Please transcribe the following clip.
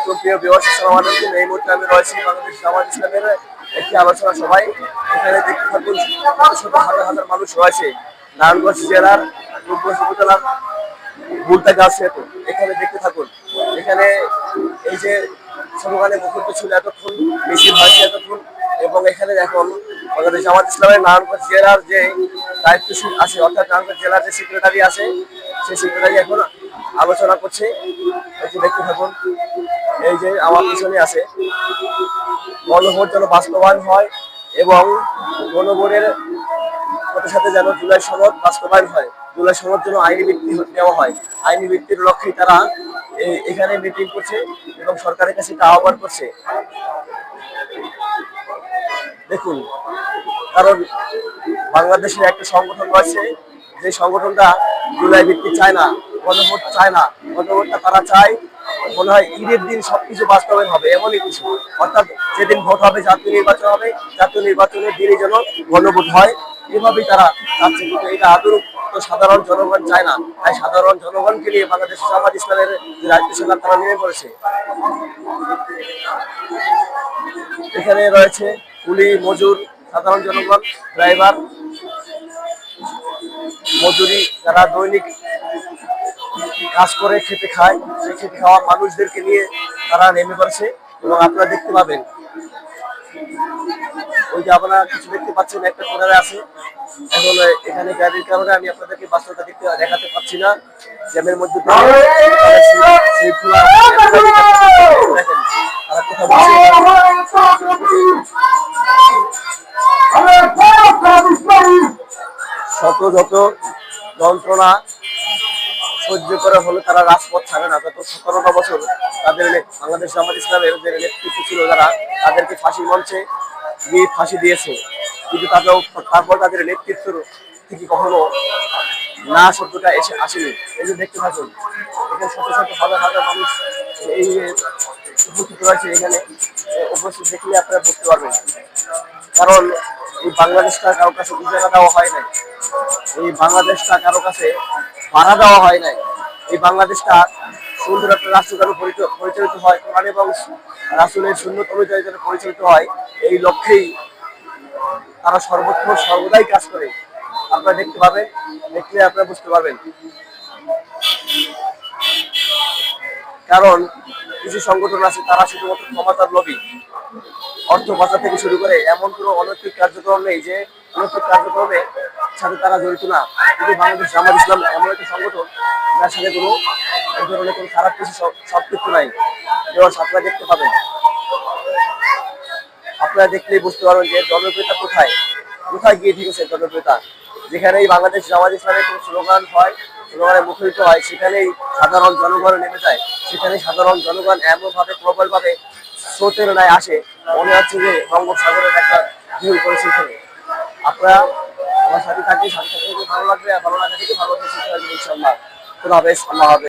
প্রিয় ভিউয়ার্স, আসসালামু আলাইকুম। এই মুহূর্তে আমি রয়েছি বাংলাদেশ জামাত ইসলামের একটি আলোচনা সভায়। এখানে দেখতে থাকুন শত হাজার হাজার মানুষ রয়েছে নারায়ণগঞ্জ জেলার রূপগঞ্জ উপজেলার ভুলতাগাছ সেতু। এখানে দেখতে থাকুন, এখানে এই যে স্লোগানে মুখরিত ছিল এতক্ষণ, মিছিল হয়েছে এতক্ষণ, এবং এখানে এখন বাংলাদেশ জামাত ইসলামের নারায়ণগঞ্জ জেলার যে দায়িত্বশীল আছে, অর্থাৎ নারায়ণগঞ্জ জেলার যে সেক্রেটারি আছে, সেই সেক্রেটারি এখন আলোচনা করছে। এটি দেখতে থাকুন, এই যে আমার পিছনে আছে, গণভোট যেন বাস্তবায়ন হয় এবং গণভোটের সাথে সাথে যেন জুলাই সনদ বাস্তবায়ন হয়, জুলাই সনদ যেন আইনি ভিত্তি দেওয়া হয়। আইনি ভিত্তির লক্ষ্যে তারা এখানে মিটিং করছে এবং সরকারের কাছে তা আহ্বান করছে। দেখুন, কারণ বাংলাদেশের একটা সংগঠন রয়েছে, যে সংগঠনটা জুলাই ভিত্তি চায় না, গণভোট চায় না। গণভোটটা তারা চায় মনে হয় ঈদের দিন সবকিছু বাস্তবায়ন হবে এমনই কিছু, অর্থাৎ যেদিন ভোট হবে, জাতীয় নির্বাচন হবে, জাতীয় নির্বাচনের দিনই যেন গণভোট হয়, এভাবেই তারা চাচ্ছে। কিন্তু এটা আদৌ সাধারণ জনগণ চায় না। তাই সাধারণ জনগণকে নিয়ে বাংলাদেশ জামাত ইসলামের যে দায়িত্বশীল তারা নেমে পড়েছে। এখানে রয়েছে কুলি মজুর, সাধারণ জনগণ, ড্রাইভার, মজুরি, যারা দৈনিক কাজ করে খেতে খায়, সেই খেতে খাওয়া মানুষদেরকে নিয়ে তারা নেমে পড়েছে। এবং আপনারা দেখতে পাবেন, ওই যে আপনারা কিছু দেখতে পাচ্ছেন, একটা কোনারে আছে। এখন এখানে গাড়ির কারণে আমি আপনাদেরকে বাস্তবতা দেখাতে পারছি না। জ্যামের মধ্যে দেখেন তারা কথা বলছে, শত যত যন্ত্রণা সহ্য করে হলে তারা রাজপথ ছাড়ে না। গত 17টা বছর তাদের বাংলাদেশ জামাত ইসলামের যে নেতৃত্ব ছিল, যারা তাদেরকে ফাঁসি মঞ্চে গিয়ে ফাঁসি দিয়েছে, কিন্তু তারপর তাদের নেতৃত্ব থেকে কখনো না শব্দটা আসেনি। এই যে দেখতে থাকুন, এখানে শত শত হাজার হাজার মানুষ এই উপস্থিত রয়েছে। এখানে উপস্থিত দেখলে আপনারা বুঝতে পারবেন, কারণ এই বাংলাদেশটা কারো কাছে ইজারা দেওয়া হয় নাই, এই বাংলাদেশটা কারো কাছে ভাড়া দেওয়া হয় নাই। এই বাংলাদেশটা সুন্দর একটা রাষ্ট্র যেন পরিচালিত হয়, কোরআন এবং রাসূলের সুন্নাত অনুযায়ী যেন পরিচালিত হয়, এই লক্ষ্যেই তারা সর্বদাই কাজ করে। আপনারা দেখতে পাবেন, দেখলে আপনারা বুঝতে পারবেন। কারণ কিছু সংগঠন আছে, তারা শুধুমাত্র ক্ষমতার লবি, অর্থ পাচার থেকে শুরু করে এমন কোনো অনৈতিক কার্যক্রম নেই যে অনৈতিক কার্যক্রমে সাথে তারা জড়িত না। কিন্তু বাংলাদেশ জামাত ইসলাম এমন একটি সংগঠন যার সাথে কোনো এই ধরনের কোনো খারাপ কিছু সম্পৃক্ত নাই। আপনারা দেখতে পাবেন, আপনারা দেখলেই বুঝতে পারবেন যে জনপ্রিয়তা কোথায় কোথায় গিয়ে ঠেকেছে। জনপ্রিয়তা যেখানেই বাংলাদেশ জামাত ইসলামের কোনো স্লোগান হয়, স্লোগানে মুখরিত হয়, সেখানেই সাধারণ জনগণ নেমে যায়। সেখানে সাধারণ জনগণ এমনভাবে প্রবলভাবে স্রোতের ন্যায় আসে, মনে হচ্ছে যে বঙ্গোপসাগরের একটা ঢেউ পড়েছে এখানে। আপনারা আমার সাথে থাকলে ভালো লাগবে, আর ভালো লাগা থেকে ভালো থাকবে ইনশাআল্লাহ। খোদা হাফেজ, আল্লাহ হাফেজ।